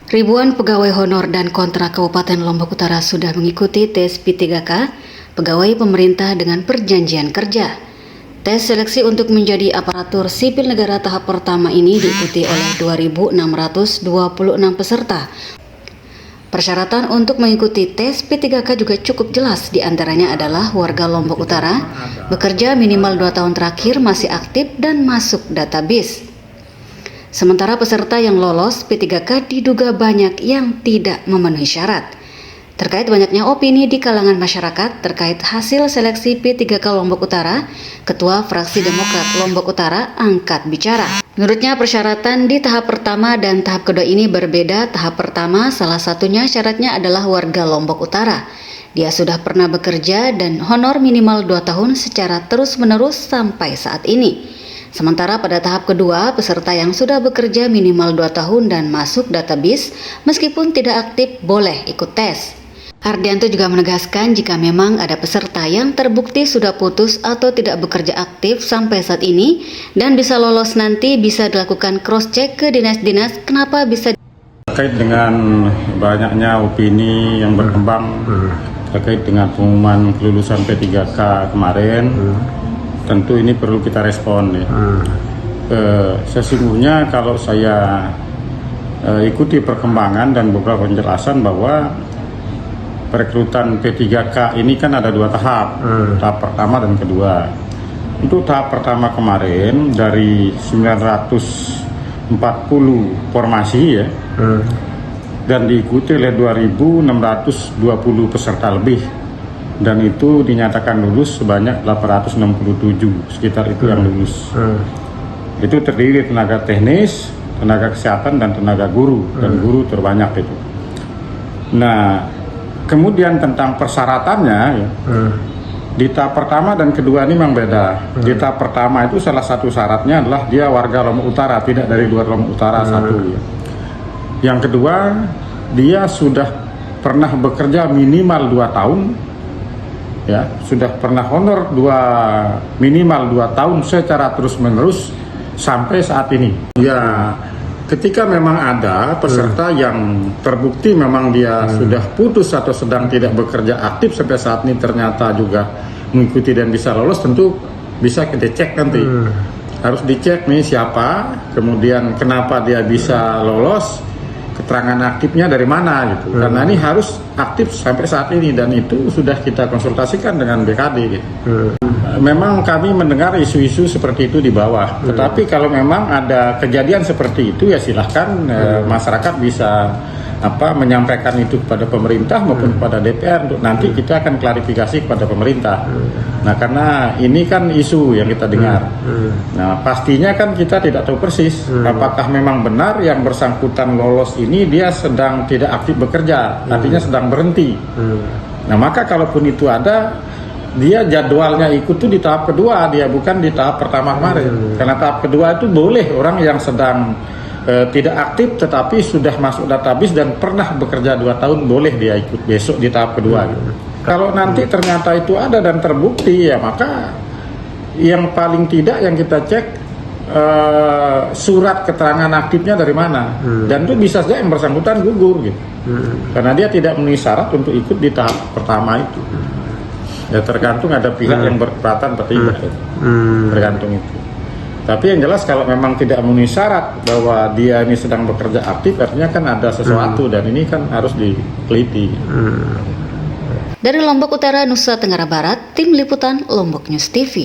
Ribuan pegawai honor dan kontrak Kabupaten Lombok Utara sudah mengikuti tes P3K, pegawai pemerintah dengan perjanjian kerja. Tes seleksi untuk menjadi aparatur sipil negara tahap pertama ini diikuti oleh 2.626 peserta. Persyaratan untuk mengikuti tes P3K juga cukup jelas, diantaranya adalah warga Lombok Utara, bekerja minimal 2 tahun terakhir, masih aktif dan masuk database. Sementara peserta yang lolos P3K diduga banyak yang tidak memenuhi syarat. Terkait banyaknya opini di kalangan masyarakat terkait hasil seleksi P3K Lombok Utara, Ketua Fraksi Demokrat Lombok Utara angkat bicara. Menurutnya persyaratan di tahap pertama dan tahap kedua ini berbeda. Tahap pertama salah satunya syaratnya adalah warga Lombok Utara. Dia sudah pernah bekerja dan honor minimal 2 tahun secara terus-menerus sampai saat ini. Sementara pada tahap kedua, peserta yang sudah bekerja minimal 2 tahun dan masuk database meskipun tidak aktif boleh ikut tes. Ardianto juga menegaskan jika memang ada peserta yang terbukti sudah putus atau tidak bekerja aktif sampai saat ini dan bisa lolos nanti, bisa dilakukan cross-check ke dinas-dinas kenapa bisa. Terkait dengan banyaknya opini yang berkembang terkait dengan pengumuman kelulusan P3K kemarin, tentu ini perlu kita respon ya. Sesungguhnya kalau saya ikuti perkembangan dan beberapa penjelasan bahwa perekrutan P3K ini kan ada 2 tahap, tahap pertama dan kedua. Untuk tahap pertama kemarin dari 940 formasi ya, dan diikuti oleh 2.620 peserta lebih. Dan itu dinyatakan lulus sebanyak 867, sekitar itu yang lulus. Itu terdiri tenaga teknis, tenaga kesehatan, dan tenaga guru, dan guru terbanyak itu. Nah, kemudian tentang persyaratannya, ya, di tahap pertama dan kedua ini memang beda. Di tahap pertama itu salah satu syaratnya adalah dia warga Lombok Utara, tidak dari luar Lombok Utara satu. Ya. Yang kedua, dia sudah pernah bekerja minimal 2 tahun. Ya, sudah pernah honor minimal 2 tahun secara terus-menerus sampai saat ini. Ya, ketika memang ada peserta yang terbukti memang dia sudah putus atau sedang tidak bekerja aktif sampai saat ini ternyata juga mengikuti dan bisa lolos, tentu bisa kita cek nanti. Harus dicek nih siapa, kemudian kenapa dia bisa lolos, keterangan aktifnya dari mana gitu. Karena ini harus aktif sampai saat ini dan itu sudah kita konsultasikan dengan BKD gitu. Memang kami mendengar isu-isu seperti itu di bawah. Tetapi kalau memang ada kejadian seperti itu ya silahkan masyarakat bisa menyampaikan itu kepada pemerintah maupun kepada DPR untuk nanti kita akan klarifikasi kepada pemerintah. Nah, karena ini kan isu yang kita dengar. Nah, pastinya kan kita tidak tahu persis apakah memang benar yang bersangkutan lolos ini dia sedang tidak aktif bekerja, artinya sedang berhenti. Nah, maka kalaupun itu ada, dia jadwalnya ikut tuh di tahap kedua, dia bukan di tahap pertama kemarin. Karena tahap kedua itu boleh orang yang sedang tidak aktif tetapi sudah masuk database dan pernah bekerja 2 tahun, boleh dia ikut besok di tahap kedua gitu. Kalau nanti ternyata itu ada dan terbukti ya maka yang paling tidak yang kita cek surat keterangan aktifnya dari mana, dan itu bisa saja yang bersangkutan gugur gitu, karena dia tidak memenuhi syarat untuk ikut di tahap pertama itu. Ya tergantung ada pihak yang berkeberatan atau tidak, tergantung itu. Tapi yang jelas kalau memang tidak memenuhi syarat bahwa dia ini sedang bekerja aktif, artinya kan ada sesuatu dan ini kan harus diteliti. Dari Lombok Utara, Nusa Tenggara Barat, Tim Liputan Lombok News TV.